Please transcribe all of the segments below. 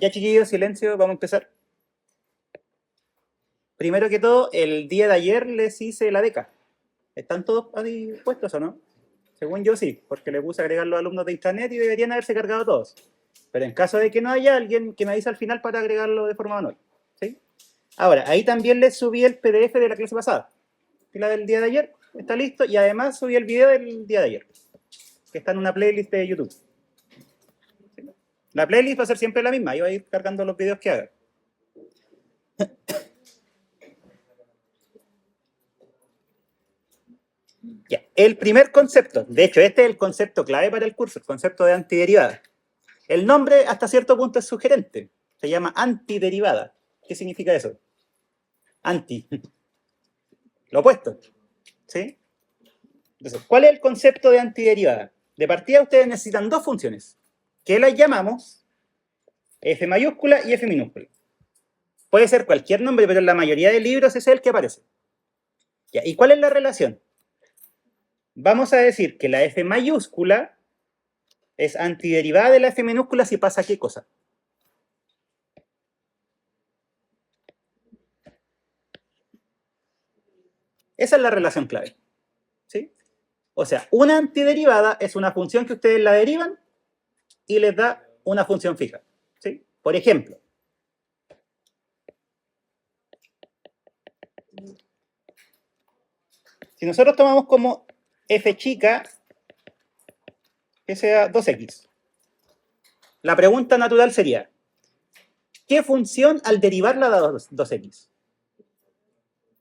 Ya, chiquillos, silencio, vamos a empezar. Primero que todo, el día de ayer les hice la beca. ¿Están todos ahí puestos o no? Según yo sí, porque le puse a agregar los alumnos de internet y deberían haberse cargado todos. Pero en caso de que no haya alguien, que me avise al final para agregarlo de forma manual. ¿Sí? Ahora, ahí también les subí el PDF de la clase pasada. Y la del día de ayer está listo. Y además subí el video del día de ayer, que está en una playlist de YouTube. ¿Sí? La playlist va a ser siempre la misma. Yo voy a ir cargando los videos que haga. Ya. El primer concepto, de hecho este es el concepto clave para el curso, el concepto de antiderivada. El nombre hasta cierto punto es sugerente, se llama antiderivada. ¿Qué significa eso? Anti, lo opuesto, ¿sí? Entonces, ¿cuál es el concepto de antiderivada? De partida ustedes necesitan dos funciones, que las llamamos f mayúscula y f minúscula. Puede ser cualquier nombre, pero en la mayoría de libros ese es el que aparece. Ya, ¿y cuál es la relación? Vamos a decir que la f mayúscula es antiderivada de la f minúscula si pasa ¿qué cosa? Esa es la relación clave, ¿sí? O sea, una antiderivada es una función que ustedes la derivan y les da una función fija, ¿sí? Por ejemplo, si nosotros tomamos como f chica que sea 2x, la pregunta natural sería, ¿qué función al derivarla da 2x?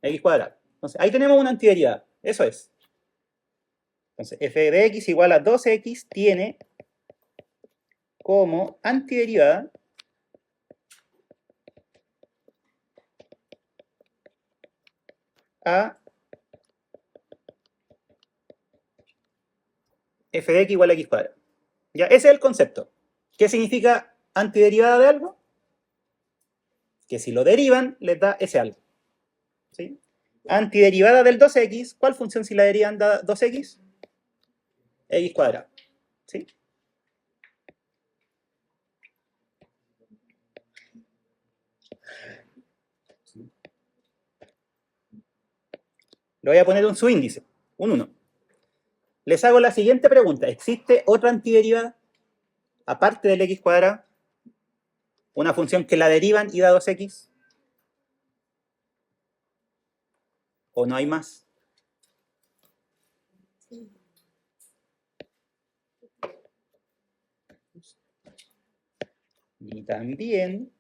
X cuadrado. Entonces, ahí tenemos una antiderivada, eso es. Entonces, f de x igual a 2x tiene como antiderivada a f de x igual a x cuadrado. Ya, ese es el concepto. ¿Qué significa antiderivada de algo? Que si lo derivan, les da ese algo. ¿Sí? Antiderivada del 2x, ¿cuál función si la derivan da 2x? X cuadrado. ¿Sí? Le voy a poner un subíndice, un 1. Les hago la siguiente pregunta. ¿Existe otra antiderivada aparte del x cuadrado? Una función que la derivan y da 2x. ¿O no hay más? Y también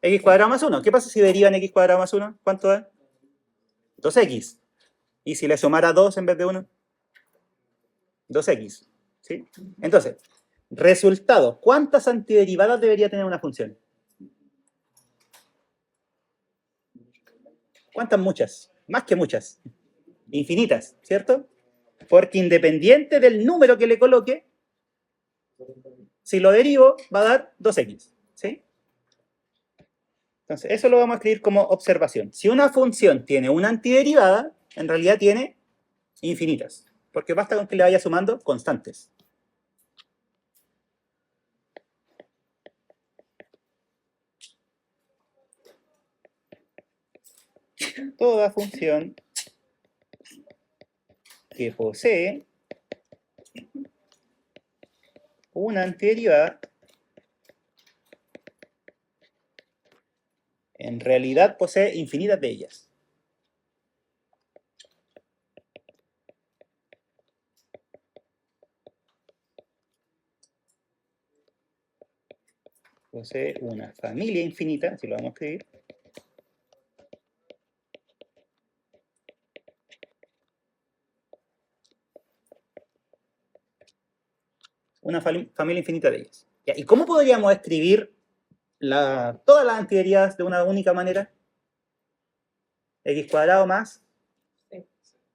x cuadrado más 1. ¿Qué pasa si derivan x cuadrado más 1? ¿Cuánto da? 2x. ¿Y si le sumara 2 en vez de 1? 2x. ¿Sí? Entonces, resultado. ¿Cuántas antiderivadas debería tener una función? ¿Cuántas? Muchas. Más que muchas. Infinitas, ¿cierto? Porque independiente del número que le coloque, si lo derivo, va a dar 2x. ¿Sí? Entonces, eso lo vamos a escribir como observación. Si una función tiene una antiderivada, en realidad tiene infinitas. Porque basta con que le vaya sumando constantes. Toda función que posee una antiderivada en realidad posee infinitas de ellas. Posee una familia infinita, así lo vamos a escribir. Una familia infinita de ellas. ¿Y cómo podríamos escribir todas las antiderivadas de una única manera? X cuadrado más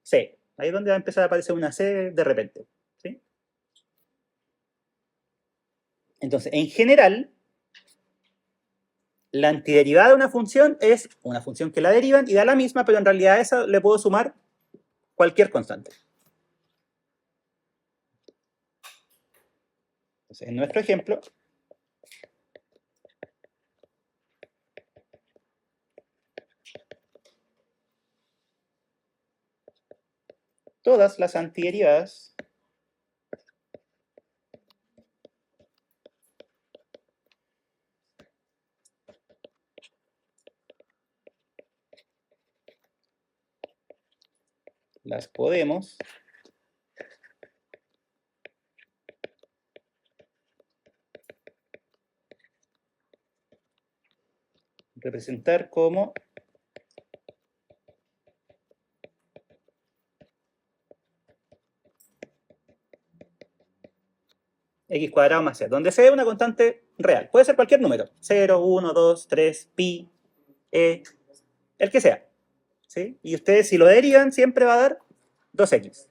C. Ahí es donde va a empezar a aparecer una C de repente. ¿Sí? Entonces, en general, la antiderivada de una función es una función que la derivan y da la misma, pero en realidad a esa le puedo sumar cualquier constante. Entonces, en nuestro ejemplo, todas las antiderivadas las podemos representar como x cuadrado más c, donde c es una constante real. Puede ser cualquier número, 0, 1, 2, 3, pi, el que sea. ¿Sí? Y ustedes si lo derivan siempre va a dar 2x.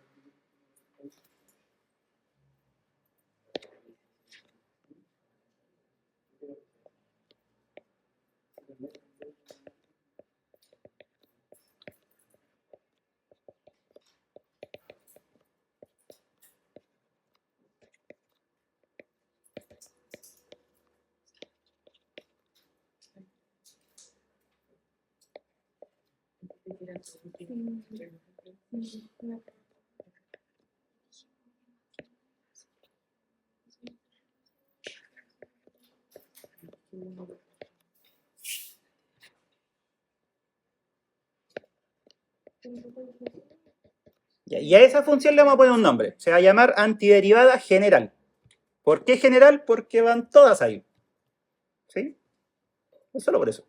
Y a esa función le vamos a poner un nombre. Se va a llamar antiderivada general. ¿Por qué general? Porque van todas ahí. ¿Sí? Es solo por eso.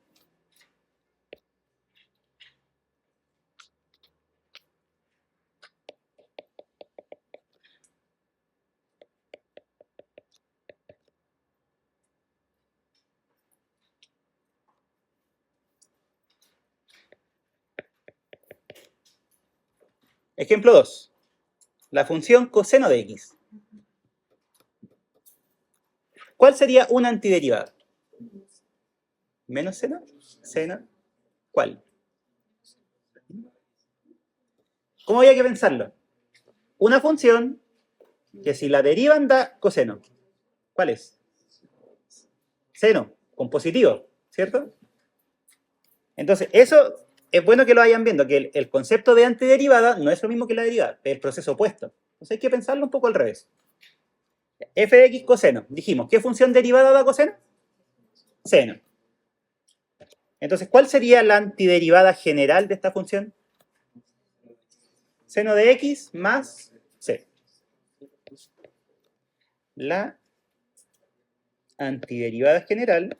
Ejemplo 2. La función coseno de x. ¿Cuál sería una antiderivada? ¿Menos seno? ¿Seno? ¿Cuál? ¿Cómo había que pensarlo? Una función que si la derivan da coseno. ¿Cuál es? Seno, con positivo, ¿cierto? Entonces, eso es bueno que lo vayan viendo, que el concepto de antiderivada no es lo mismo que la derivada, es el proceso opuesto. Entonces hay que pensarlo un poco al revés. F de x coseno. Dijimos, ¿qué función derivada da coseno? Seno. Entonces, ¿cuál sería la antiderivada general de esta función? Seno de x más c. La antiderivada general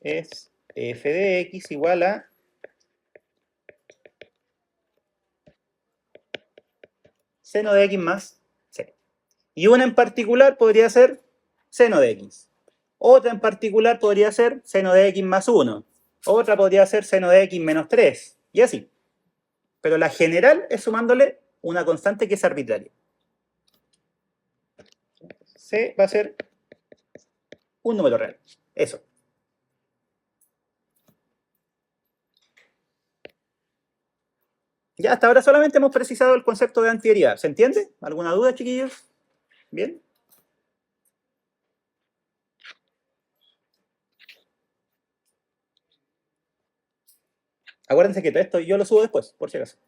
es f de x igual a seno de x más c. Y una en particular podría ser seno de x. Otra en particular podría ser seno de x más 1. Otra podría ser seno de x menos 3. Y así. Pero la general es sumándole una constante que es arbitraria. C va a ser un número real. Eso. Ya hasta ahora solamente hemos precisado el concepto de antiderivada. ¿Se entiende? ¿Alguna duda, chiquillos? ¿Bien? Acuérdense que esto yo lo subo después, por si acaso.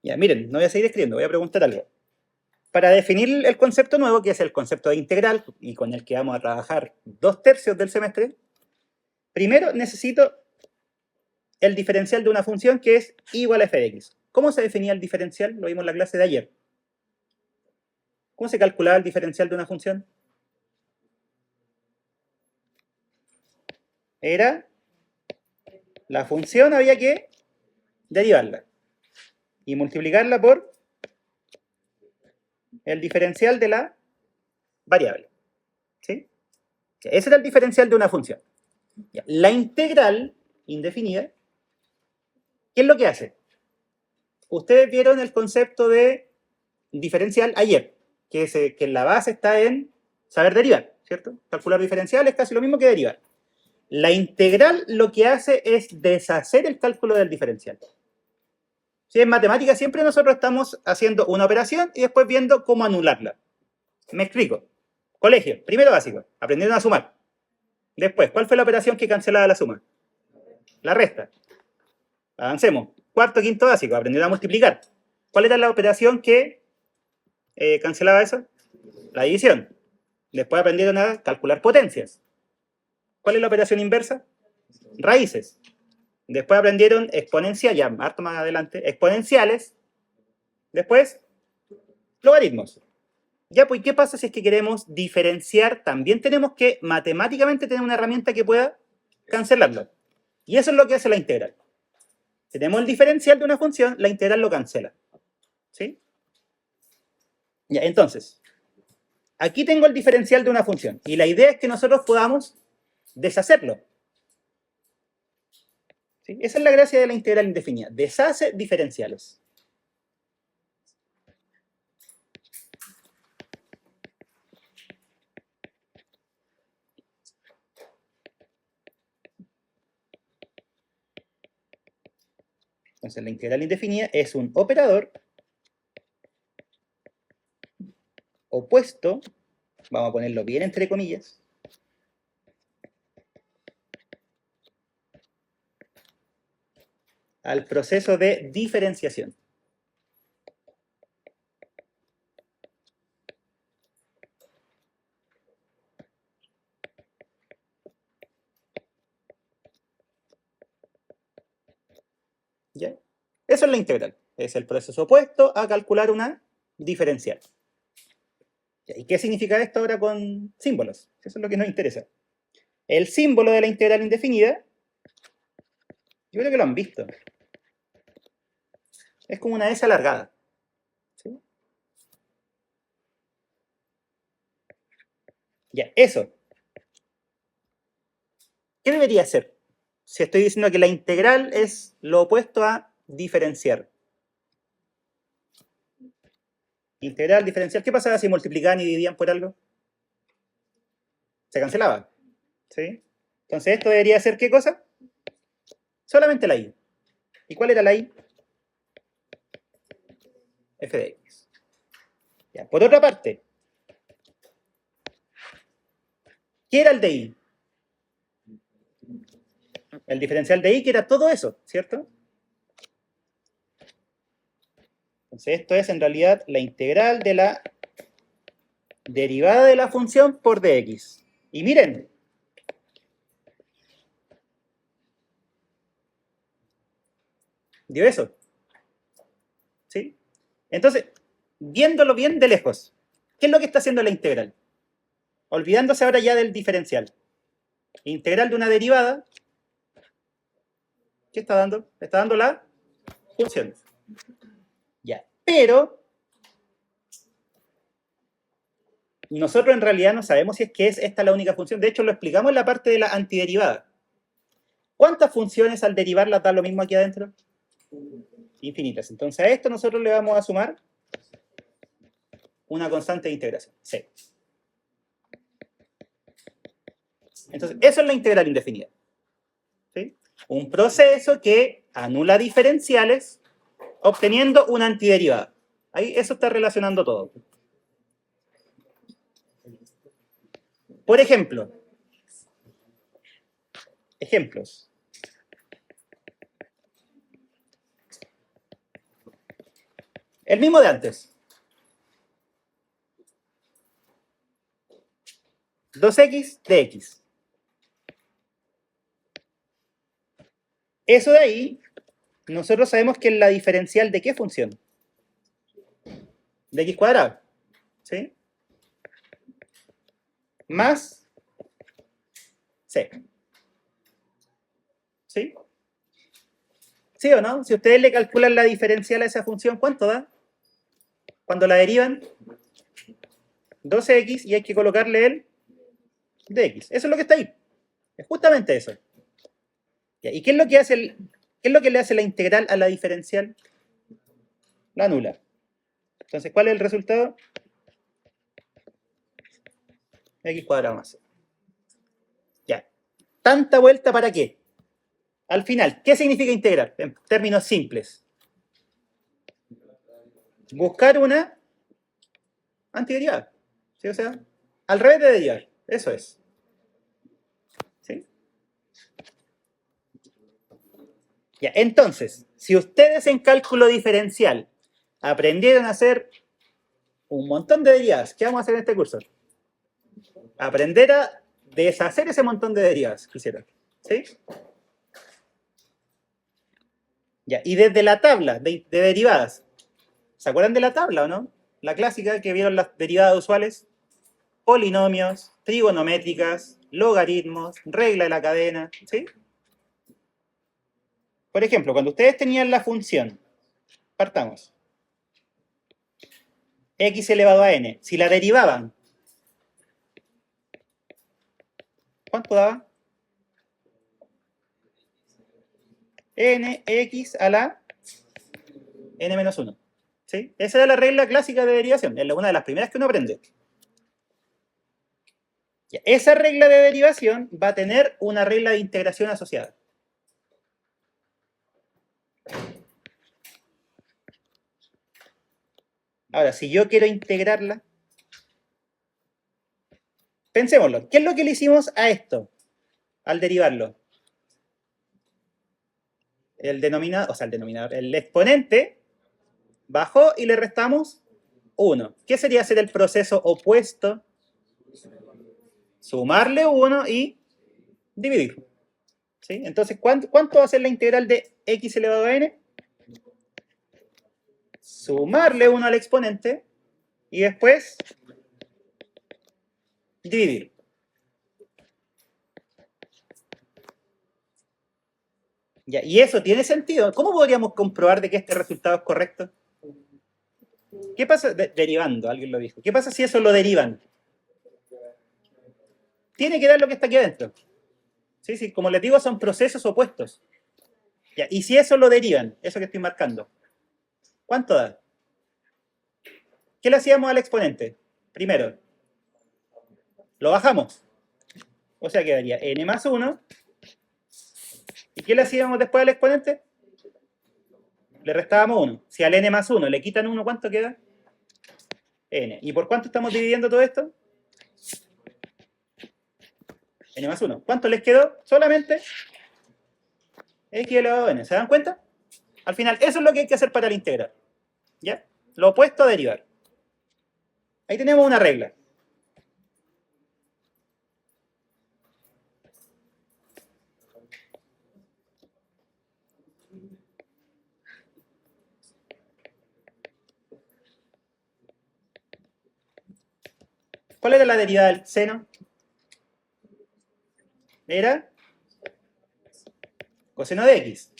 Ya, miren, no voy a seguir escribiendo, voy a preguntar algo. Para definir el concepto nuevo, que es el concepto de integral, y con el que vamos a trabajar 2/3 del semestre, primero necesito el diferencial de una función que es igual a f de x. ¿Cómo se definía el diferencial? Lo vimos en la clase de ayer. ¿Cómo se calculaba el diferencial de una función? Era la función, había que derivarla y multiplicarla por el diferencial de la variable. ¿Sí? Ese era el diferencial de una función. La integral indefinida, ¿qué es lo que hace? Ustedes vieron el concepto de diferencial ayer, que la base está en saber derivar, ¿cierto? Calcular diferencial es casi lo mismo que derivar. La integral lo que hace es deshacer el cálculo del diferencial. ¿Sí? En matemáticas siempre nosotros estamos haciendo una operación y después viendo cómo anularla. Me explico. Colegio, primero básico, aprendieron a sumar. Después, ¿cuál fue la operación que cancelaba la suma? La resta. Avancemos. Cuarto, quinto básico, aprendieron a multiplicar. ¿Cuál era la operación que cancelaba eso? La división. Después aprendieron a calcular potencias. ¿Cuál es la operación inversa? Raíces. Después aprendieron exponenciales, ya harto más adelante, exponenciales. Después, logaritmos. Ya, pues, ¿qué pasa si es que queremos diferenciar? También tenemos que matemáticamente tener una herramienta que pueda cancelarlo. Y eso es lo que hace la integral. Tenemos el diferencial de una función, la integral lo cancela. ¿Sí? Ya, entonces, aquí tengo el diferencial de una función. Y la idea es que nosotros podamos deshacerlo. ¿Sí? Esa es la gracia de la integral indefinida. Deshace diferenciales. Entonces, la integral indefinida es un operador opuesto, vamos a ponerlo bien entre comillas, al proceso de diferenciación. ¿Ya? Eso es la integral. Es el proceso opuesto a calcular una diferencial. ¿Y qué significa esto ahora con símbolos? Eso es lo que nos interesa. El símbolo de la integral indefinida, yo creo que lo han visto. Es como una S alargada. ¿Sí? Ya, eso. ¿Qué debería ser? Si estoy diciendo que la integral es lo opuesto a diferenciar. Integral, diferencial. ¿Qué pasaba si multiplicaban y dividían por algo? Se cancelaba. ¿Sí? Entonces, esto debería ser ¿qué cosa? Solamente la i. ¿Y cuál era la i? F de x. Ya. Por otra parte, ¿qué era el de i? El diferencial de i, que era todo eso, ¿cierto? Entonces, esto es en realidad la integral de la derivada de la función por dx. Y miren, dio eso. ¿Sí? Entonces, viéndolo bien de lejos, ¿qué es lo que está haciendo la integral? Olvidándose ahora ya del diferencial. Integral de una derivada, ¿qué está dando? Está dando la función. Ya, pero nosotros en realidad no sabemos si es que es esta la única función. De hecho, lo explicamos en la parte de la antiderivada. ¿Cuántas funciones al derivarlas da lo mismo aquí adentro? Infinitas. Entonces a esto nosotros le vamos a sumar una constante de integración, c. Entonces, eso es la integral indefinida. ¿Sí? Un proceso que anula diferenciales obteniendo una antiderivada. Ahí eso está relacionando todo. Por ejemplo, ejemplos. El mismo de antes. 2x de x. Eso de ahí, nosotros sabemos que es la diferencial de ¿qué función? De x cuadrado. ¿Sí? Más c. ¿Sí? ¿Sí o no? Si ustedes le calculan la diferencial a esa función, ¿cuánto da? Cuando la derivan, 12x y hay que colocarle el dx. Eso es lo que está ahí. Es justamente eso. ¿Y qué es lo que hace qué es lo que le hace la integral a la diferencial? La anula. Entonces, ¿cuál es el resultado? X cuadrado más c. Ya. ¿Tanta vuelta para qué? Al final, ¿qué significa integrar? En términos simples. Buscar una antiderivada. ¿Sí? O sea, al revés de derivar. Eso es. ¿Sí? Ya, entonces, si ustedes en cálculo diferencial aprendieron a hacer un montón de derivadas, ¿qué vamos a hacer en este curso? Aprender a deshacer ese montón de derivadas que hicieron. ¿Sí? Ya, y desde la tabla de derivadas, ¿se acuerdan de la tabla o no? La clásica que vieron las derivadas usuales. Polinomios, trigonométricas, logaritmos, regla de la cadena, ¿sí? Por ejemplo, cuando ustedes tenían la función, partamos, x elevado a n, si la derivaban, ¿cuánto daba? Nx a la n menos 1. ¿Sí? Esa era la regla clásica de derivación, es una de las primeras que uno aprende. Esa regla de derivación va a tener una regla de integración asociada. Ahora, si yo quiero integrarla, pensémoslo, ¿qué es lo que le hicimos a esto al derivarlo? El exponente bajó y le restamos 1. ¿Qué sería hacer el proceso opuesto? Sumarle 1 y dividir. ¿Sí? Entonces, ¿cuánto va a ser la integral de x elevado a n? Sumarle 1 al exponente y después dividir. Ya, y eso tiene sentido. ¿Cómo podríamos comprobar de que este resultado es correcto? ¿Qué pasa? Derivando, alguien lo dijo. ¿Qué pasa si eso lo derivan? Tiene que dar lo que está aquí adentro. ¿Sí? Sí, como les digo, son procesos opuestos. Ya, y si eso lo derivan, eso que estoy marcando, ¿cuánto da? ¿Qué le hacíamos al exponente? Primero, lo bajamos. O sea, quedaría n más 1. ¿Y qué le hacíamos después al exponente? Le restábamos 1. Si al n más 1 le quitan 1, ¿cuánto queda? N. ¿Y por cuánto estamos dividiendo todo esto? N más 1. ¿Cuánto les quedó? Solamente x elevado a n. ¿Se dan cuenta? Al final, eso es lo que hay que hacer para la integral. ¿Ya? Lo opuesto a derivar. Ahí tenemos una regla. ¿Cuál era la derivada del seno? Era coseno de x.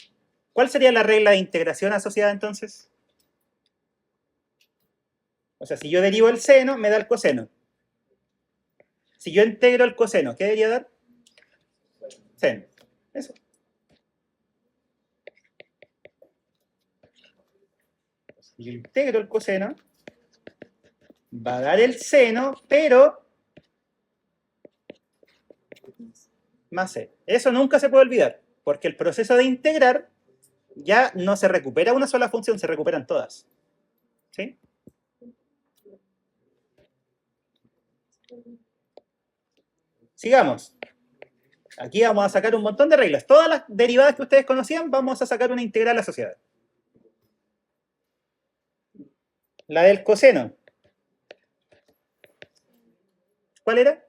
¿Cuál sería la regla de integración asociada entonces? O sea, si yo derivo el seno, me da el coseno. Si yo integro el coseno, ¿qué debería dar? Seno. Eso. Si yo integro el coseno, va a dar el seno, pero más c. Eso nunca se puede olvidar, porque el proceso de integrar ya no se recupera una sola función, se recuperan todas. ¿Sí? Sigamos. Aquí vamos a sacar un montón de reglas. Todas las derivadas que ustedes conocían, vamos a sacar una integral asociada. La del coseno. ¿Cuál era?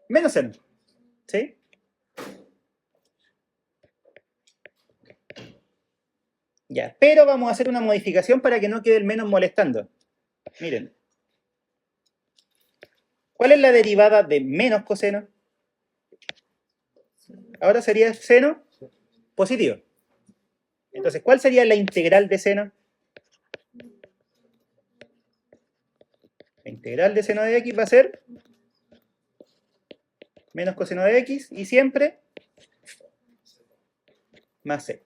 Menos seno. ¿Sí? Ya, pero vamos a hacer una modificación para que no quede el menos molestando. Miren. ¿Cuál es la derivada de menos coseno? Ahora sería seno positivo. Entonces, ¿cuál sería la integral de seno? La integral de seno de x va a ser menos coseno de x y siempre más c.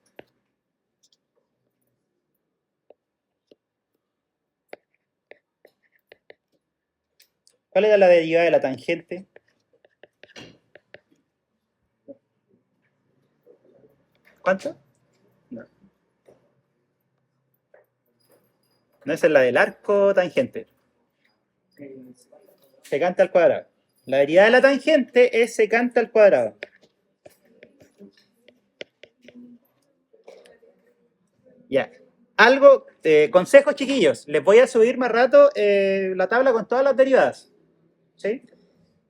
¿Cuál era la derivada de la tangente? ¿Cuánto? No. No, esa es la del arco tangente. Secante al cuadrado. La derivada de la tangente es secante al cuadrado. Ya. Algo, consejos chiquillos. Les voy a subir más rato la tabla con todas las derivadas. ¿Sí?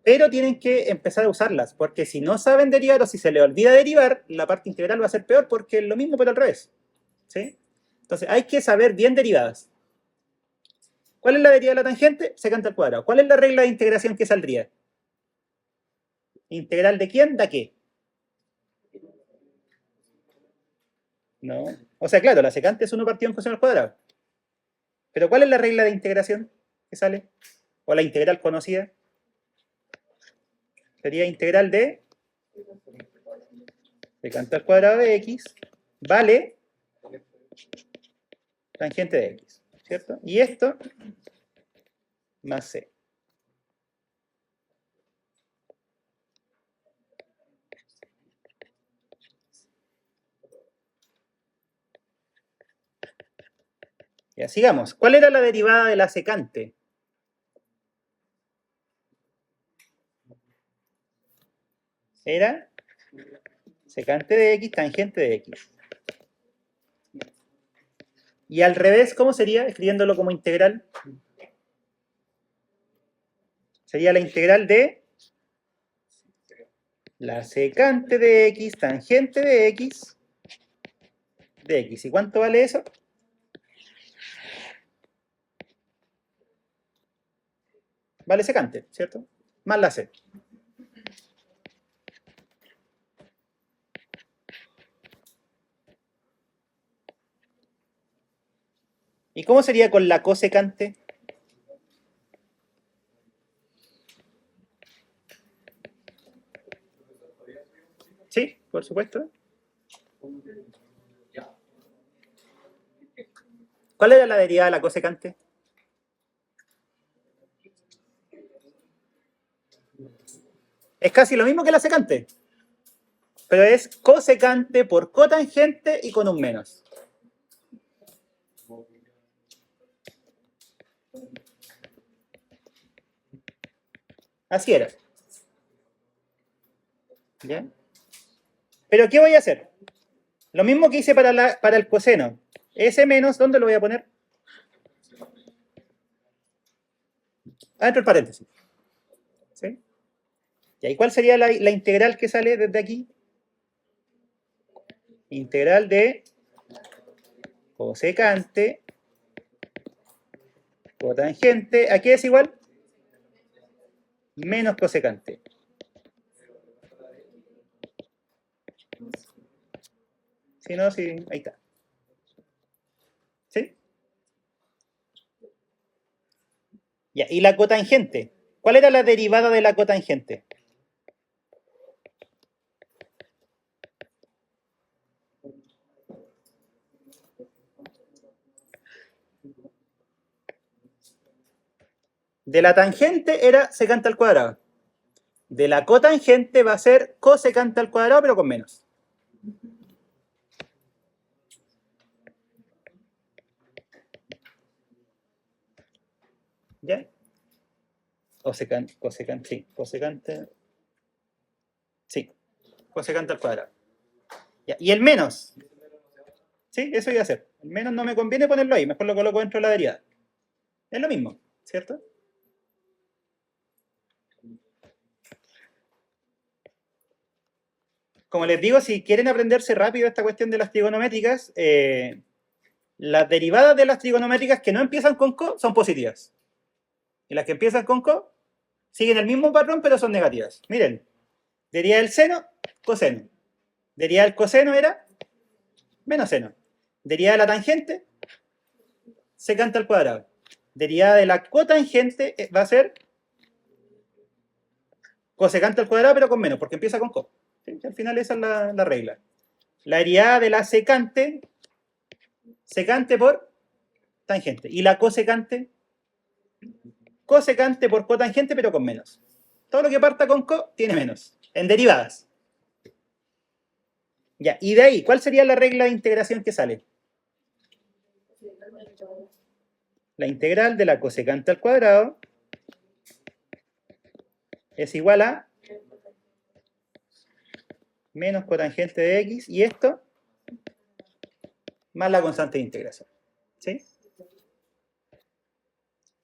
Pero tienen que empezar a usarlas, porque si no saben derivar o si se les olvida derivar, la parte integral va a ser peor porque es lo mismo pero al revés. ¿Sí? Entonces hay que saber bien derivadas. ¿Cuál es la derivada de la tangente? Secante al cuadrado. ¿Cuál es la regla de integración que saldría? ¿Integral de quién? ¿De qué? No. O sea, claro, la secante es 1 partido en coseno al cuadrado. Pero ¿cuál es la regla de integración que sale? O la integral conocida. Sería integral de secante al cuadrado de x vale tangente de x, ¿cierto? Y esto más c. Ya, sigamos. ¿Cuál era la derivada de la secante? Era secante de x, tangente de x. Y al revés, ¿cómo sería? Escribiéndolo como integral. Sería la integral de la secante de x, tangente de x, de x. ¿Y cuánto vale eso? Vale secante, ¿cierto? Más la c. ¿Y cómo sería con la cosecante? Sí, por supuesto. ¿Cuál era la derivada de la cosecante? Es casi lo mismo que la secante, pero es cosecante por cotangente y con un menos. Así era. ¿Ya? Pero ¿qué voy a hacer? Lo mismo que hice para el coseno. Ese menos, ¿dónde lo voy a poner? Adentro del paréntesis. ¿Sí? ¿Y cuál sería la integral que sale desde aquí? Integral de cosecante cotangente. ¿A qué es igual? Menos cosecante. Si no, sí, ahí está. ¿Sí? Ya, ¿y la cotangente? ¿Cuál era la derivada de la cotangente? De la tangente era secante al cuadrado. De la cotangente va a ser cosecante al cuadrado, pero con menos. ¿Ya? Cosecante, sí, cosecante. Sí, cosecante al cuadrado. ¿Ya? ¿Y el menos? ¿Sí? Eso iba a hacer. Al menos no me conviene ponerlo ahí, mejor lo coloco dentro de la derivada. Es lo mismo, ¿cierto? Como les digo, si quieren aprenderse rápido esta cuestión de las trigonométricas, las derivadas de las trigonométricas que no empiezan con co son positivas. Y las que empiezan con co siguen el mismo patrón, pero son negativas. Miren, derivada del seno, coseno. Derivada del coseno era menos seno. Derivada de la tangente, secante al cuadrado. Derivada de la cotangente va a ser cosecante al cuadrado, pero con menos, porque empieza con co. ¿Sí? Al final esa es la regla. La derivada de la secante, secante por tangente. Y la cosecante, cosecante por cotangente, pero con menos. Todo lo que parta con co tiene menos. En derivadas. Ya, y de ahí, ¿cuál sería la regla de integración que sale? La integral de la cosecante al cuadrado es igual a menos cotangente de x, y esto más la constante de integración. ¿Sí?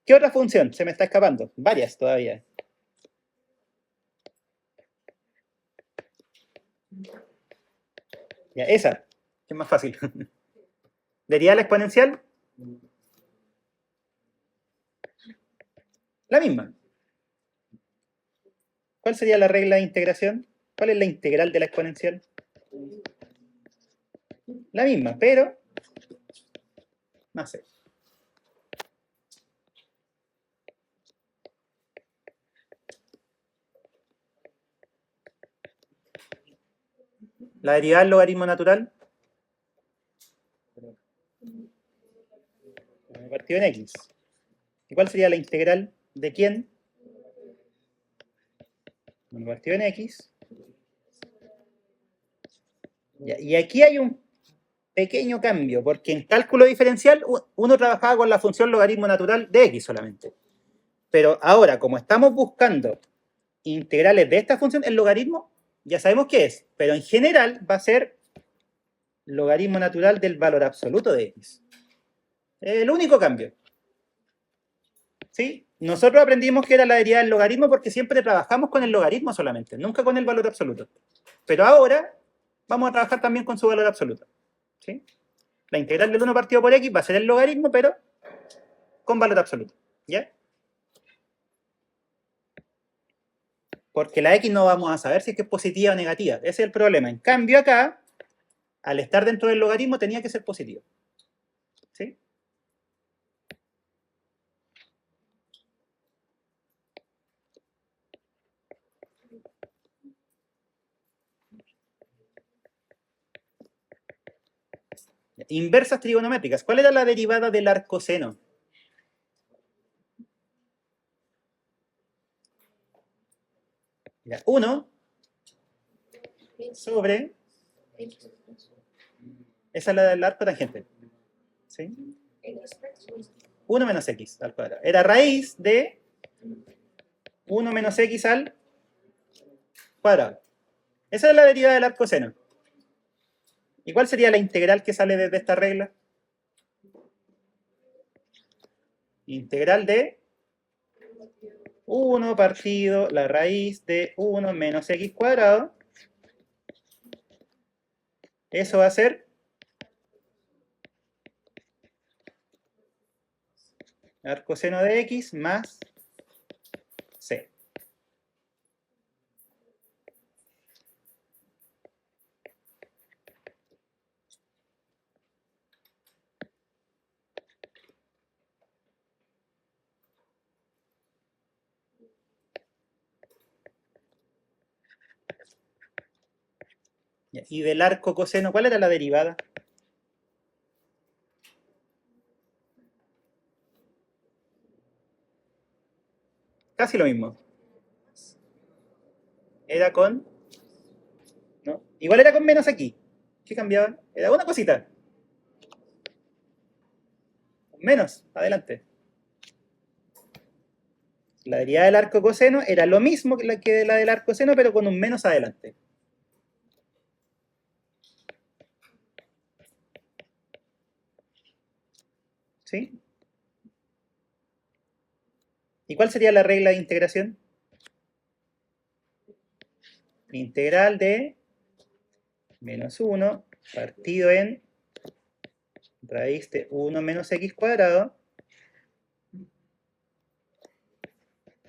¿Qué otra función se me está escapando? Varias todavía. Ya, esa, que es más fácil. Derivada de la exponencial, la misma. ¿Cuál sería la regla de integración? ¿Cuál es la integral de la exponencial? La misma, pero no sé. La derivada del logaritmo natural partido en x. ¿Y cuál sería la integral de quién? Partido en x. Y aquí hay un pequeño cambio, porque en cálculo diferencial uno trabajaba con la función logaritmo natural de x solamente. Pero ahora, como estamos buscando integrales de esta función, el logaritmo ya sabemos qué es, pero en general va a ser logaritmo natural del valor absoluto de x. El único cambio. ¿Sí? Nosotros aprendimos que era la derivada del logaritmo porque siempre trabajamos con el logaritmo solamente, nunca con el valor absoluto. Pero ahora vamos a trabajar también con su valor absoluto. ¿Sí? La integral del 1 partido por x va a ser el logaritmo, pero con valor absoluto. ¿Ya? Porque la x no vamos a saber si es que es positiva o negativa. Ese es el problema. En cambio acá, al estar dentro del logaritmo, tenía que ser positivo. ¿Sí? Inversas trigonométricas. ¿Cuál era la derivada del arcoseno? Ya, 1 sobre... Esa es la del arco tangente. ¿Sí? 1 menos x al cuadrado. Era raíz de 1 menos x al cuadrado. Esa es la derivada del arcoseno. ¿Y cuál sería la integral que sale desde esta regla? Integral de 1 partido la raíz de 1 menos x cuadrado. Eso va a ser arcoseno de x más c. Y del arco coseno, ¿cuál era la derivada? Casi lo mismo. Era con... ¿no? Igual era con menos aquí. ¿Qué cambiaba? Era una cosita. Menos, adelante. La derivada del arco coseno era lo mismo que la del arco seno, pero con un menos adelante. ¿Sí? ¿Y cuál sería la regla de integración? Integral de menos 1 partido en raíz de 1 menos x cuadrado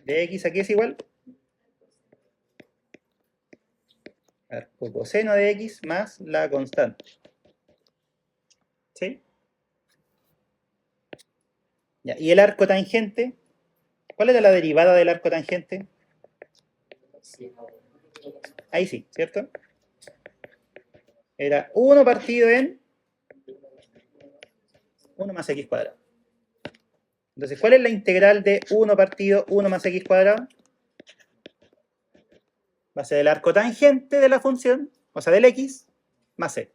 de x aquí es igual al coseno de x más la constante. ¿Sí? Ya, ¿y el arco tangente? ¿Cuál era la derivada del arco tangente? Ahí sí, ¿cierto? Era 1 partido en 1 más x cuadrado. Entonces, ¿cuál es la integral de 1 partido 1 más x cuadrado? Va a ser el arco tangente de la función, o sea, del x, más c.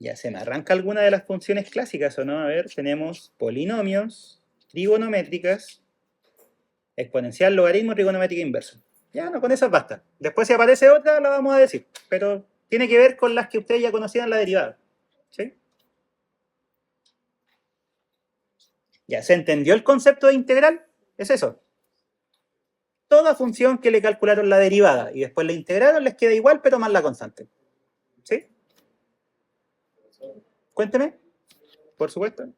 Ya se me arranca alguna de las funciones clásicas, ¿o no? A ver, tenemos polinomios, trigonométricas, exponencial, logaritmo, trigonométrica inversa. Ya, no, con esas basta. Después si aparece otra, la vamos a decir. Pero tiene que ver con las que ustedes ya conocían la derivada. ¿Sí? ¿Ya se entendió el concepto de integral? Es eso. Toda función que le calcularon la derivada y después la integraron les queda igual, pero más la constante. ¿Sí? Cuénteme, por supuesto.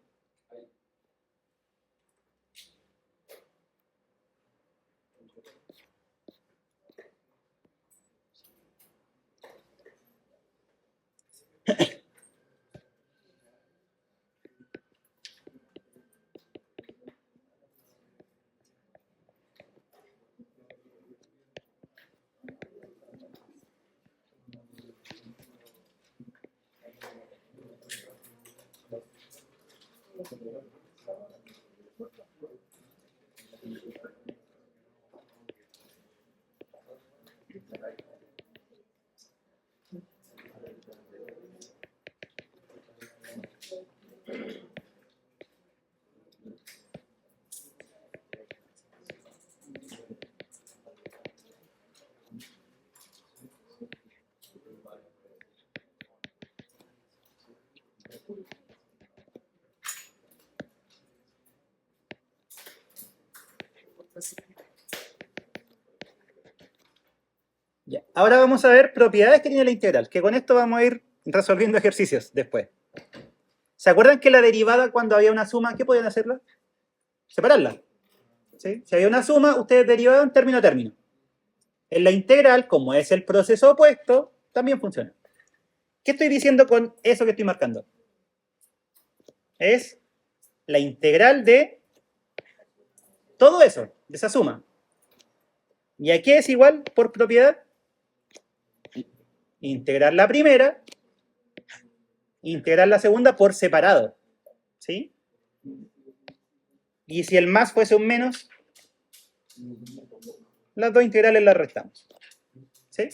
Ya. Ahora vamos a ver propiedades que tiene la integral, que con esto vamos a ir resolviendo ejercicios después. ¿Se acuerdan que la derivada cuando había una suma, qué podían hacerla? Separarla. ¿Sí? Si había una suma, ustedes derivaban término a término. En la integral, como es el proceso opuesto, también funciona. ¿Qué estoy diciendo con eso que estoy marcando? Es la integral de todo eso, de esa suma. ¿Y a qué es igual por propiedad? Integrar la primera, integrar la segunda por separado. ¿Sí? Y si el más fuese un menos, las dos integrales las restamos. ¿Sí?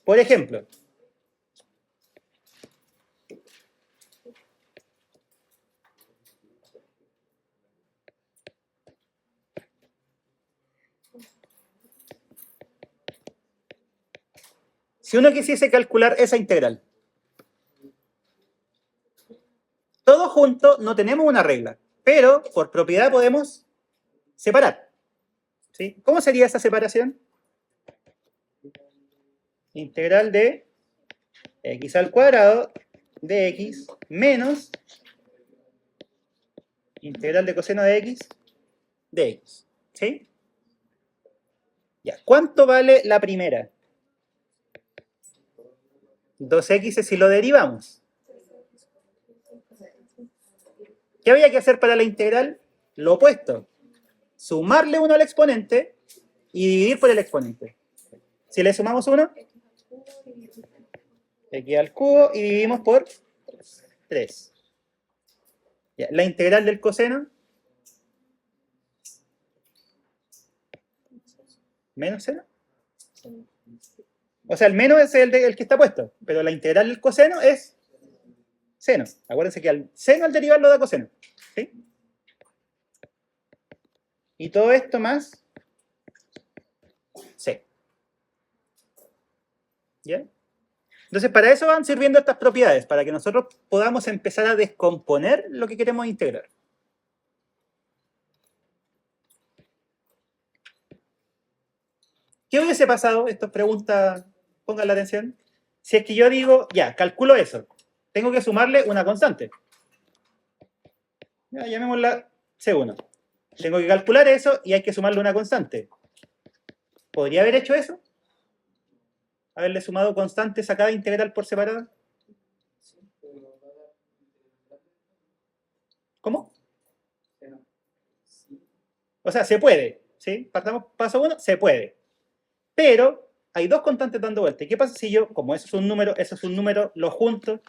Por ejemplo, si uno quisiese calcular esa integral, todo junto no tenemos una regla, pero por propiedad podemos separar. ¿Sí? ¿Cómo sería esa separación? Integral de x al cuadrado de x menos integral de coseno de x de x. ¿Sí? Ya. ¿Cuánto vale la primera? 2x si lo derivamos. ¿Qué había que hacer para la integral? Lo opuesto. Sumarle 1 al exponente y dividir por el exponente. Si le sumamos 1, x al cubo y dividimos por 3. Ya, la integral del coseno, menos 0. O sea, el menos es el que está puesto, pero la integral del coseno es seno. Acuérdense que al seno al derivar lo da coseno. ¿Sí? Y todo esto más c. ¿Ya? Entonces, para eso van sirviendo estas propiedades, para que nosotros podamos empezar a descomponer lo que queremos integrar. ¿Qué hubiese pasado? Esto es pregunta, pongan la atención. Si es que yo digo, ya, calculo eso, tengo que sumarle una constante. Ya, llamémosla C1. Tengo que calcular eso y hay que sumarle una constante. ¿Podría haber hecho eso? ¿Haberle sumado constantes a cada integral por separado? ¿Cómo? O sea, se puede, ¿sí? Partamos paso 1, se puede. Pero hay dos constantes dando vuelta. ¿Y qué pasa si yo, como eso es un número, lo junto?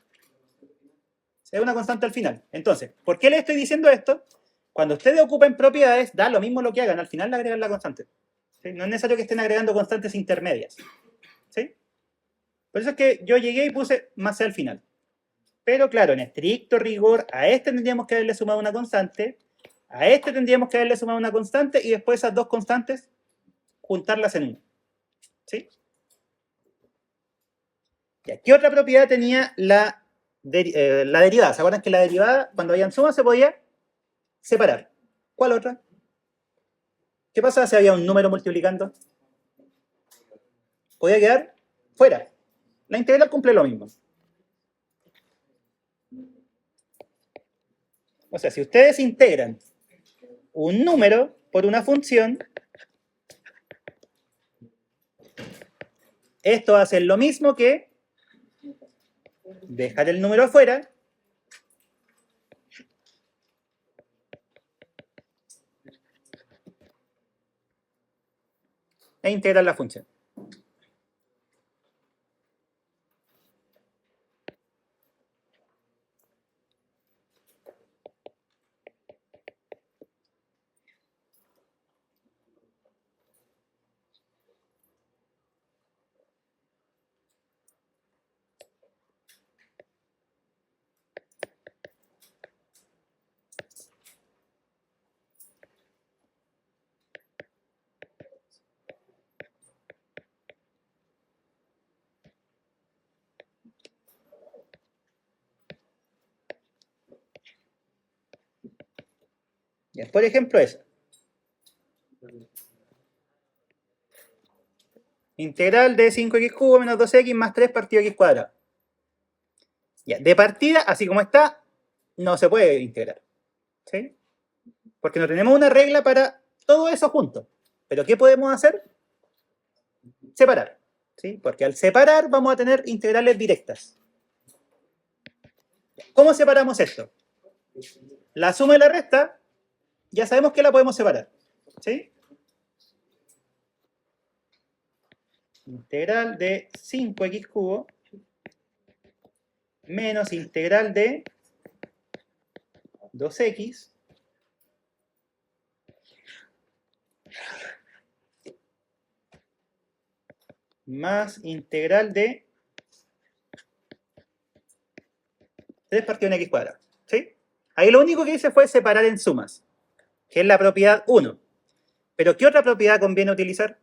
Es una constante al final. Entonces, ¿por qué le estoy diciendo esto? Cuando ustedes ocupen propiedades, da lo mismo lo que hagan, al final le agregan la constante. ¿Sí? No es necesario que estén agregando constantes intermedias. ¿Sí? Por eso es que yo llegué y puse más C al final. Pero claro, en estricto rigor, a este tendríamos que haberle sumado una constante, a este tendríamos que haberle sumado una constante y después esas dos constantes juntarlas en una. ¿Sí? ¿Y qué otra propiedad tenía la derivada? ¿Se acuerdan que la derivada, cuando había suma, se podía separar? ¿Cuál otra? ¿Qué pasa si había un número multiplicando? Podía quedar fuera. La integral cumple lo mismo. O sea, si ustedes integran un número por una función, esto va a ser lo mismo que dejar el número afuera e integrar la función. Ya, por ejemplo, eso. Integral de 5x cubo menos 2x más 3 partido x cuadrado. Ya, de partida, así como está, no se puede integrar. ¿Sí? Porque no tenemos una regla para todo eso junto. Pero ¿qué podemos hacer? Separar. ¿Sí? Porque al separar vamos a tener integrales directas. ¿Cómo separamos esto? La suma y la resta, ya sabemos que la podemos separar. ¿Sí? Integral de 5x cubo menos integral de 2x más integral de 3 partido en x cuadrado. ¿Sí? Ahí lo único que hice fue separar en sumas, que es la propiedad 1. Pero ¿qué otra propiedad conviene utilizar?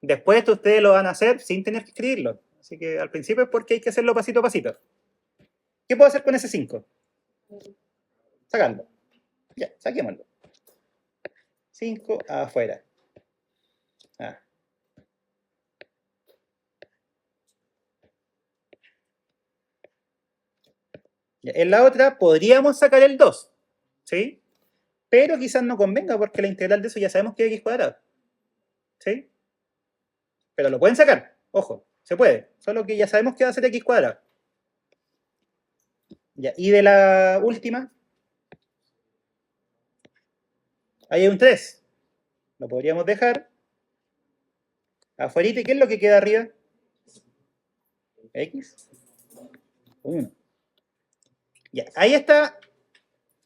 Después esto ustedes lo van a hacer sin tener que escribirlo. Así que al principio es porque hay que hacerlo pasito a pasito. ¿Qué puedo hacer con ese 5? Sacarlo. Ya, saquémoslo. 5 afuera. Ah. Ya, en la otra podríamos sacar el 2. ¿Sí? Pero quizás no convenga porque la integral de eso ya sabemos que es x cuadrado. ¿Sí? Pero lo pueden sacar. Ojo, se puede. Solo que ya sabemos que va a ser x cuadrado. Ya, y de la última, ahí hay un 3. Lo podríamos dejar afuera. ¿Y qué es lo que queda arriba? X. 1. Ya, ahí está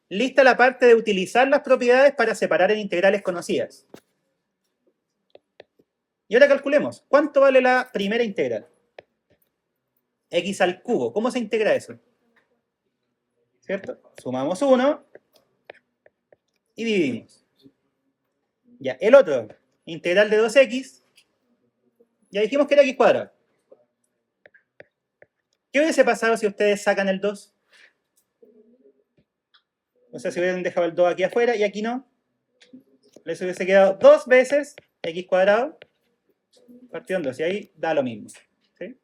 lista la parte de utilizar las propiedades para separar en integrales conocidas. Y ahora calculemos, ¿cuánto vale la primera integral? X al cubo. ¿Cómo se integra eso? ¿Cierto? Sumamos 1 y dividimos. Ya, el otro, integral de 2x, ya dijimos que era x cuadrado. ¿Qué hubiese pasado si ustedes sacan el 2? O sea, si hubieran dejado el 2 aquí afuera y aquí no, les hubiese quedado 2 veces x cuadrado partido en 2, y ahí da lo mismo. ¿Sí?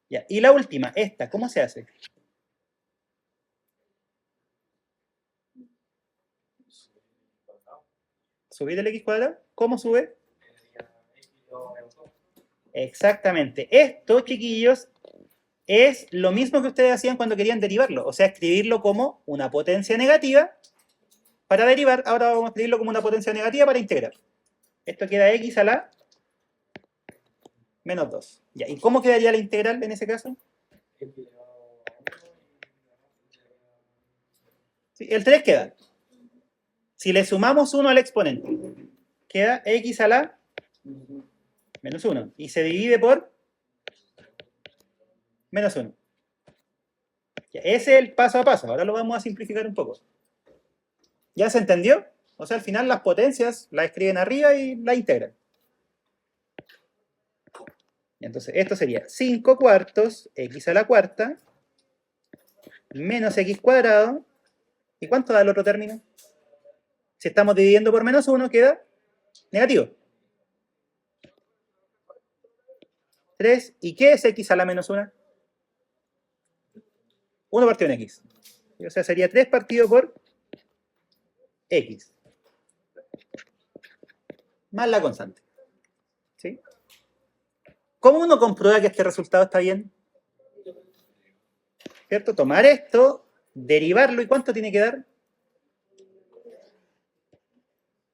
Ya, y la última, esta, ¿cómo se hace? ¿Subir el x cuadrado? ¿Cómo sube? Exactamente. Esto, chiquillos, es lo mismo que ustedes hacían cuando querían derivarlo. O sea, escribirlo como una potencia negativa para derivar. Ahora vamos a escribirlo como una potencia negativa para integrar. Esto queda x a la menos 2. Ya, ¿y cómo quedaría la integral en ese caso? Sí, el 3 queda. Si le sumamos 1 al exponente, queda x a la menos 1. Y se divide por menos 1. Ya, ese es el paso a paso. Ahora lo vamos a simplificar un poco. ¿Ya se entendió? O sea, al final las potencias las escriben arriba y las integran. Entonces, esto sería 5 cuartos x a la cuarta menos x cuadrado. ¿Y cuánto da el otro término? Si estamos dividiendo por menos 1, queda negativo. 3. ¿Y qué es x a la menos 1? 1 partido en x. O sea, sería 3 partido por x. Más la constante. ¿Sí? ¿Cómo uno comprueba que este resultado está bien? ¿Cierto? Tomar esto, derivarlo, ¿y cuánto tiene que dar?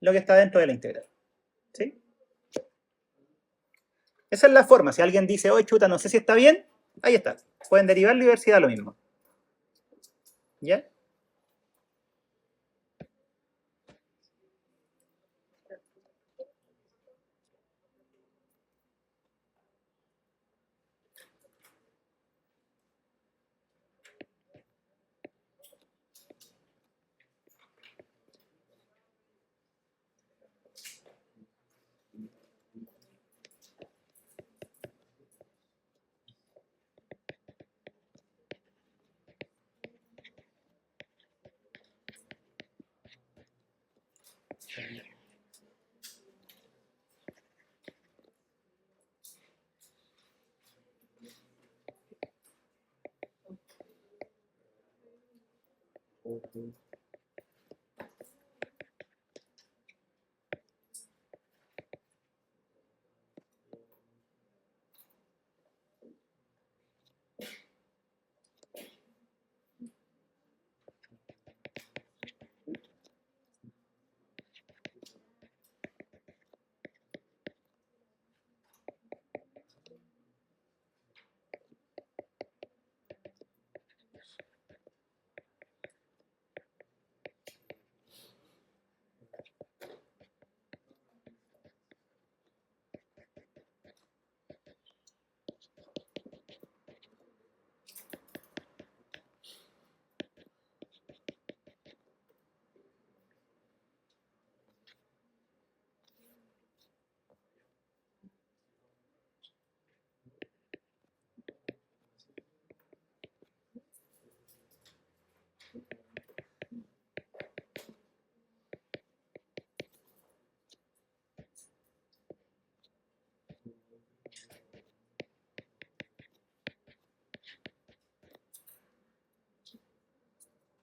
Lo que está dentro de la integral. ¿Sí? Esa es la forma. Si alguien dice, oye, chuta, no sé si está bien, ahí está. Pueden derivarlo y ver si da lo mismo. ¿Ya?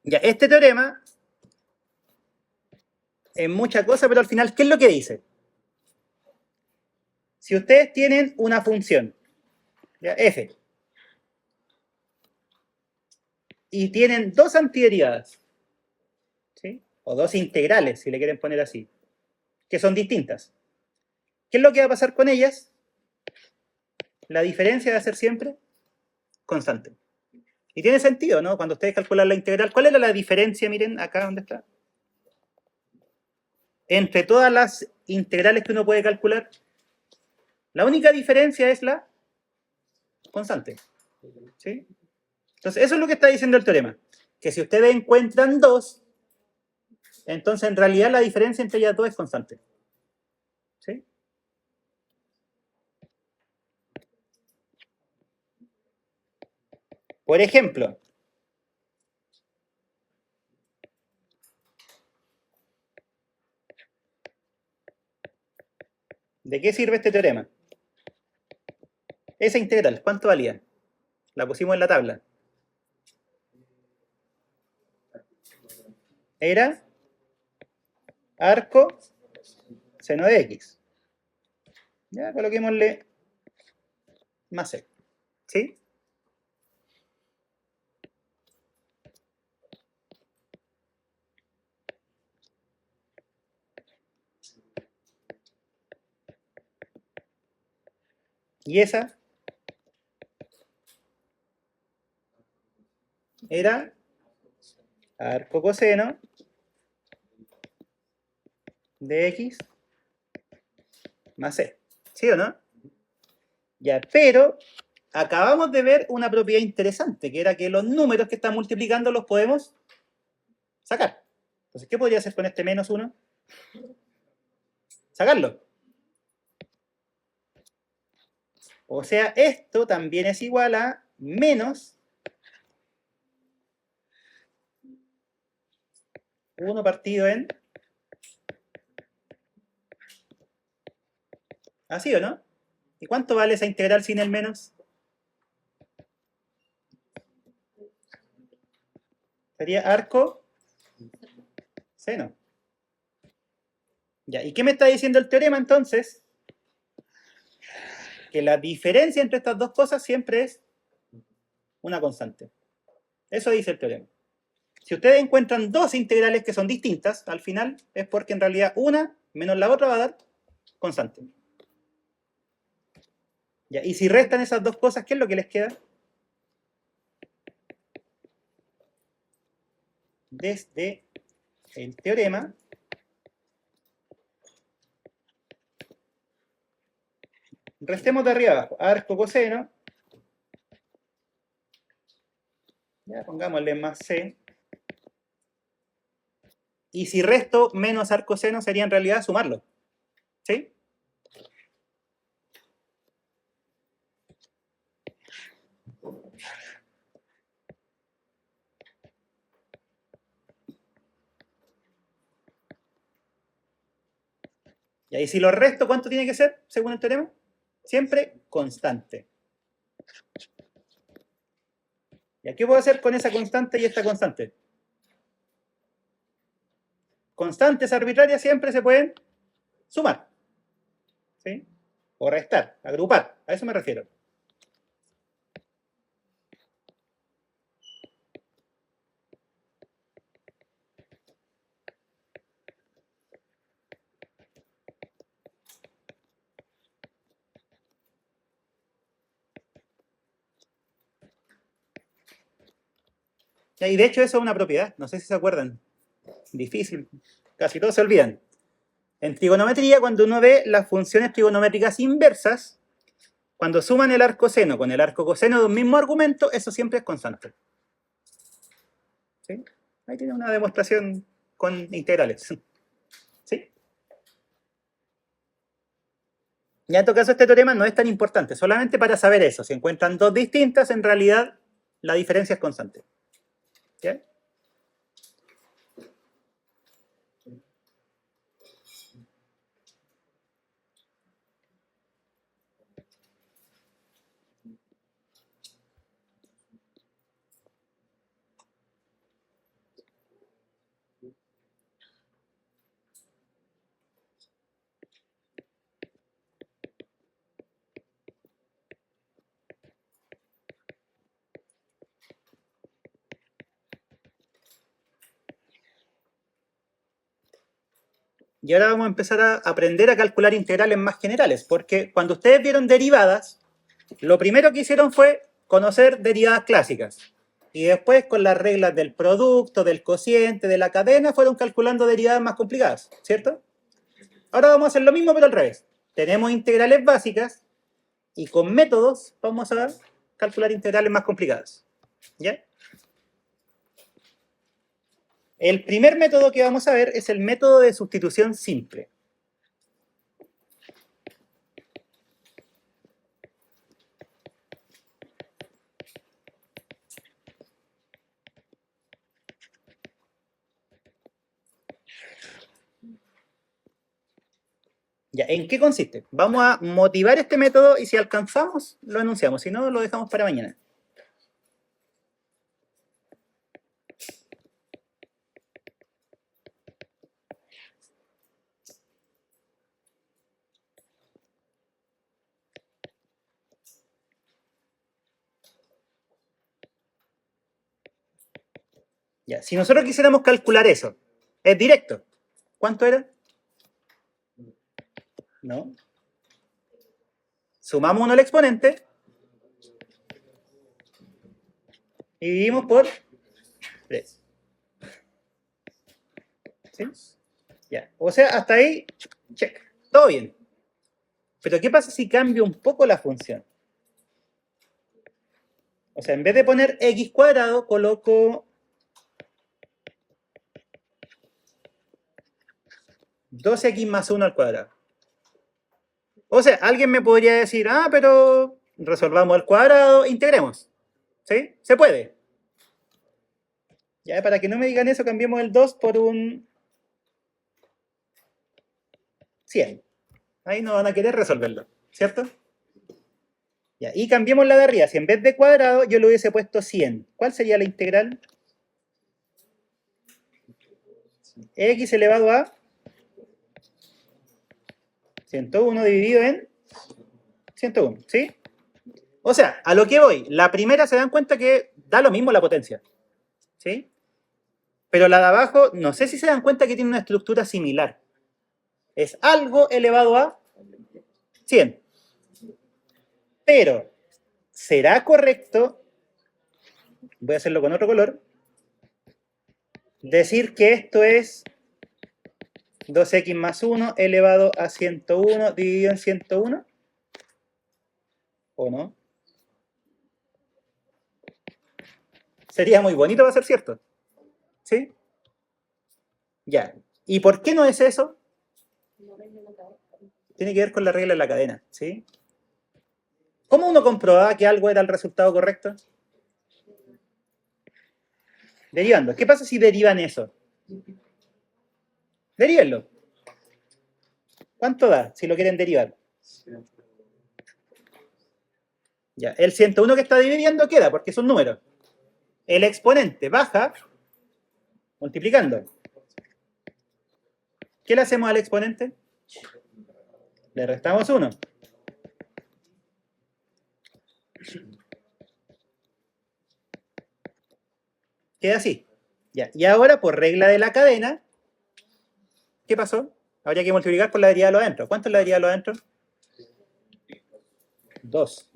Ya, este teorema es mucha cosa, pero al final, ¿qué es lo que dice? Si ustedes tienen una función, ¿ya? F, y tienen dos antiderivadas, ¿sí? O dos integrales, si le quieren poner así, que son distintas, ¿qué es lo que va a pasar con ellas? La diferencia va a ser siempre constante. Y tiene sentido, ¿no? Cuando ustedes calculan la integral, ¿cuál era la diferencia? Miren acá donde está. Entre todas las integrales que uno puede calcular, La única diferencia es la constante. ¿Sí? Entonces, eso es lo que está diciendo el teorema. Que si ustedes encuentran dos, entonces en realidad la diferencia entre ellas dos es constante. ¿Sí? Por ejemplo, ¿de qué sirve este teorema? Esa integral, ¿cuánto valía? La pusimos en la tabla. Era arco seno de x. Ya, coloquémosle más c. ¿Sí? Y esa era arco coseno de x más c. ¿Sí o no? Ya, pero acabamos de ver una propiedad interesante, que era que los números que están multiplicando los podemos sacar. Entonces, ¿qué podría hacer con este menos 1? Sacarlo. O sea, esto también es igual a menos 1 partido en... ¿Así o no? ¿Y cuánto vale esa integral sin el menos? Sería arco seno. Ya, ¿y qué me está diciendo el teorema entonces? Que la diferencia entre estas dos cosas siempre es una constante. Eso dice el teorema. Si ustedes encuentran dos integrales que son distintas, al final es porque en realidad una menos la otra va a dar constante. Ya, y si restan esas dos cosas, ¿qué es lo que les queda? Desde el teorema, restemos de arriba abajo. Arco coseno, ya pongámosle más c. Y si resto menos arco seno sería en realidad sumarlo. ¿Sí? Y ahí si lo resto, ¿cuánto tiene que ser según el teorema? Siempre constante. ¿Y qué puedo hacer con esa constante y esta constante? Constantes arbitrarias siempre se pueden sumar. ¿Sí? O restar, agrupar. A eso me refiero. Y de hecho eso es una propiedad, no sé si se acuerdan. Difícil, casi todos se olvidan. En trigonometría, cuando uno ve las funciones trigonométricas inversas, cuando suman el arco seno con el arco coseno de un mismo argumento, eso siempre es constante. ¿Sí? Ahí tiene una demostración con integrales. ¿Sí? Ya en todo caso este teorema no es tan importante, solamente para saber eso. Si encuentran dos distintas, en realidad la diferencia es constante. ¿Ya? Y ahora vamos a empezar a aprender a calcular integrales más generales, porque cuando ustedes vieron derivadas, lo primero que hicieron fue conocer derivadas clásicas. Y después, con las reglas del producto, del cociente, de la cadena, fueron calculando derivadas más complicadas, ¿cierto? Ahora vamos a hacer lo mismo, pero al revés. tenemos integrales básicas y con métodos vamos a calcular integrales más complicadas. ¿Ya? El primer método que vamos a ver es el método de sustitución simple. Ya, ¿en qué consiste? Vamos a motivar este método y si alcanzamos, lo enunciamos. Si no, lo dejamos para mañana. Ya, si nosotros quisiéramos calcular eso, es directo. ¿Cuánto era? ¿No? Sumamos 1 al exponente y dividimos por 3. ¿Sí? Ya. O sea, hasta ahí, check. Todo bien. Pero ¿qué pasa si cambio un poco la función? O sea, en vez de poner x cuadrado, coloco 2x más 1 al cuadrado. O sea, alguien me podría decir, pero resolvamos al cuadrado, integremos. ¿Sí? Se puede. Ya, para que no me digan eso, cambiemos el 2 por un 100. Ahí no van a querer resolverlo, ¿cierto? Ya, y cambiemos la de arriba. Si en vez de cuadrado yo le hubiese puesto 100, ¿cuál sería la integral? X elevado a 101 dividido en 101, ¿sí? O sea, a lo que voy, la primera se dan cuenta que da lo mismo la potencia, ¿sí? Pero la de abajo, no sé si se dan cuenta que tiene una estructura similar. Es algo elevado a 100. Pero, ¿será correcto, voy a hacerlo con otro color, decir que esto es 2x más 1 elevado a 101 dividido en 101? ¿O no? Sería muy bonito para ser cierto. ¿Sí? Ya. ¿Y por qué no es eso? Tiene que ver con la regla de la cadena. ¿Sí? ¿Cómo uno comprobaba que algo era el resultado correcto? Derivando. ¿Qué pasa si derivan eso? Derívenlo. ¿Cuánto da si lo quieren derivar? Ya. El 101 que está dividiendo queda porque es un número. El exponente baja multiplicando. ¿Qué le hacemos al exponente? Le restamos 1. Queda así. Ya. Y ahora, por regla de la cadena, ¿qué pasó? Habría que multiplicar por la derivada de lo adentro. ¿Cuánto es la derivada de lo adentro? 2.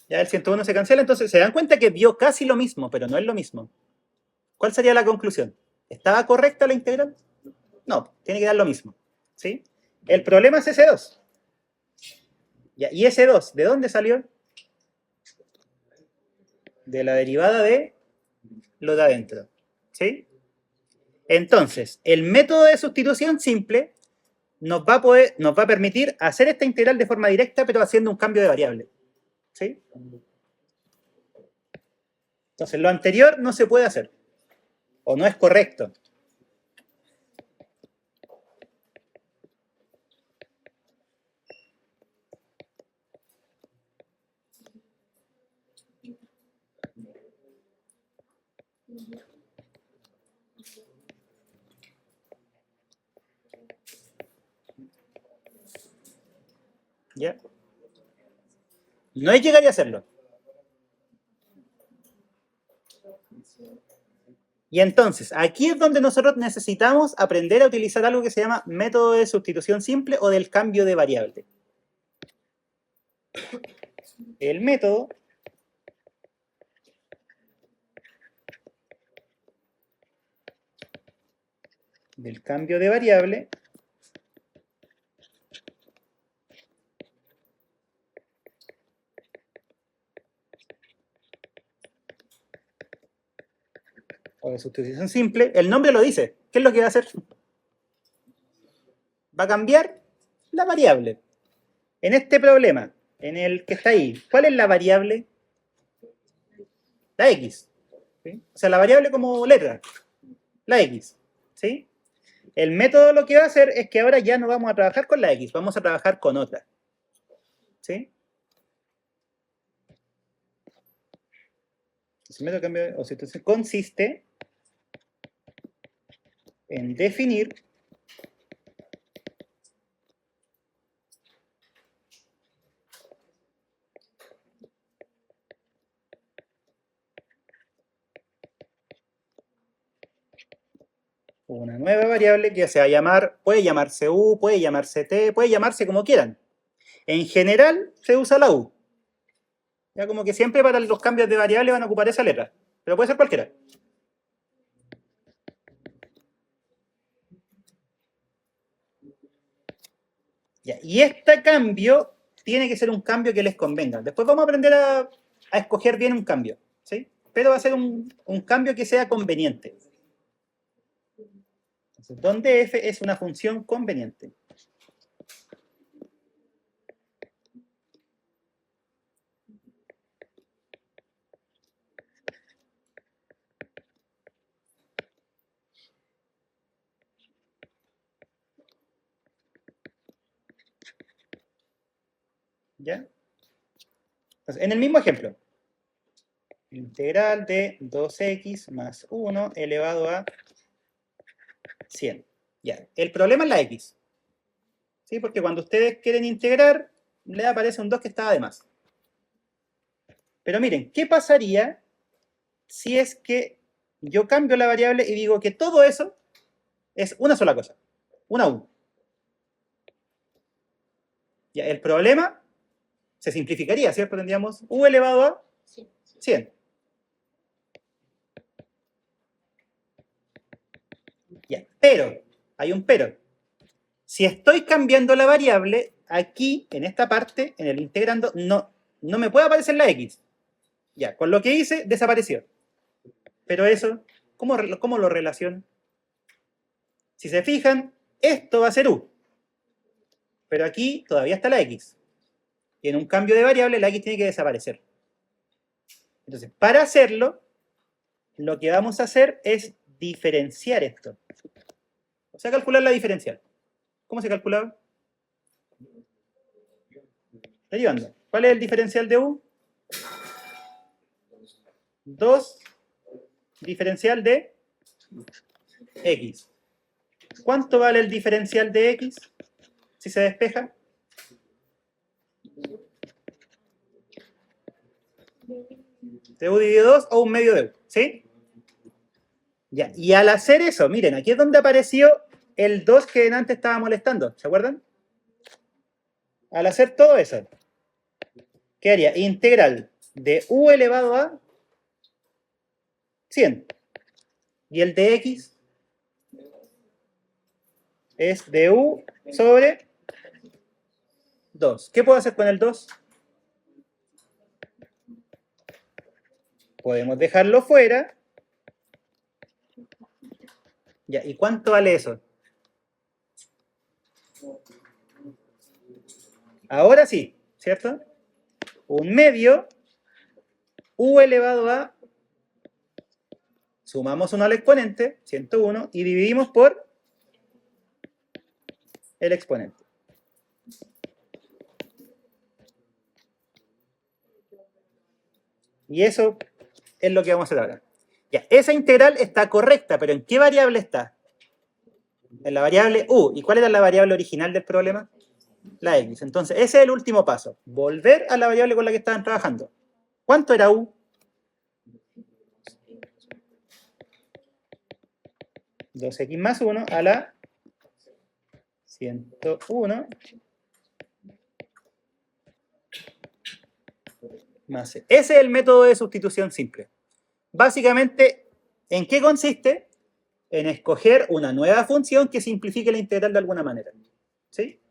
Ya el 101 se cancela, entonces se dan cuenta que dio casi lo mismo, pero no es lo mismo. ¿Cuál sería la conclusión? ¿Estaba correcta la integral? No, tiene que dar lo mismo. ¿Sí? El problema es ese 2. Ya, ¿y ese 2 de dónde salió? De la derivada de lo de adentro. ¿Sí? Entonces, el método de sustitución simple nos va a permitir hacer esta integral de forma directa, pero haciendo un cambio de variable. ¿Sí? Entonces, lo anterior no se puede hacer. O no es correcto. ¿Ya? No es llegar y hacerlo. Y entonces, aquí es donde nosotros necesitamos aprender a utilizar algo que se llama método de sustitución simple o del cambio de variable. El método del cambio de variable o de sustitución simple, el nombre lo dice. ¿Qué es lo que va a hacer? Va a cambiar la variable. En este problema, en el que está ahí, ¿cuál es la variable? La X. ¿Sí? O sea, la variable como letra. La X. ¿Sí? El método lo que va a hacer es que ahora ya no vamos a trabajar con la X, vamos a trabajar con otra. ¿Sí? El método de cambio o sustitución consiste en definir una nueva variable que se va a llamar, puede llamarse U, puede llamarse T, puede llamarse como quieran. En general se usa la U. Ya como que siempre para los cambios de variable van a ocupar esa letra, pero puede ser cualquiera. Ya, y este cambio tiene que ser un cambio que les convenga. Después vamos a aprender a escoger bien un cambio, ¿sí? Pero va a ser un cambio que sea conveniente. Entonces, donde f es una función conveniente. ¿Ya? Entonces, en el mismo ejemplo, integral de 2x más 1 elevado a 100. Ya, el problema es la x. ¿Sí? Porque cuando ustedes quieren integrar, le aparece un 2 que estaba de más. Pero miren, ¿qué pasaría si es que yo cambio la variable y digo que todo eso es una sola cosa, una u? Ya, el problema se simplificaría, ¿cierto? Tendríamos u elevado a 100. Ya, pero, hay un pero. Si estoy cambiando la variable, aquí, en esta parte, en el integrando, no me puede aparecer la x. Ya, con lo que hice, desapareció. Pero eso, ¿cómo lo relaciono? Si se fijan, esto va a ser u. Pero aquí todavía está la x. Y en un cambio de variable, la x tiene que desaparecer. Entonces, para hacerlo, lo que vamos a hacer es diferenciar esto. O sea, calcular la diferencial. ¿Cómo se calculaba? Derivando. ¿Cuál es el diferencial de u? 2 diferencial de x. ¿Cuánto vale el diferencial de x si se despeja? De u dividido 2 o un medio de u, ¿sí? Ya, y al hacer eso, miren, aquí es donde apareció el 2 que antes estaba molestando, ¿se acuerdan? Al hacer todo eso, ¿qué haría? Integral de u elevado a 100. Y el de x es de u sobre 2. ¿Qué puedo hacer con el 2? Podemos dejarlo fuera. Ya, ¿y cuánto vale eso? Ahora sí, ¿cierto? Un medio u elevado a, sumamos 1 al exponente, 101, y dividimos por el exponente. Y eso es lo que vamos a hacer ahora. Ya, esa integral está correcta, pero ¿en qué variable está? En la variable u. ¿Y cuál era la variable original del problema? La x. Entonces, ese es el último paso. Volver a la variable con la que estaban trabajando. ¿Cuánto era u? 2x más 1 a la 101 más c. Ese es el método de sustitución simple. Básicamente, ¿en qué consiste? En escoger una nueva función que simplifique la integral de alguna manera. ¿Sí?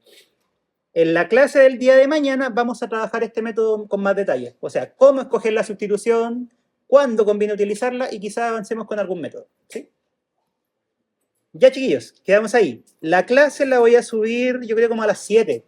En la clase del día de mañana vamos a trabajar este método con más detalle. O sea, cómo escoger la sustitución, cuándo conviene utilizarla y quizás avancemos con algún método. ¿Sí? Ya, chiquillos, quedamos ahí. La clase la voy a subir, yo creo, como a las 7.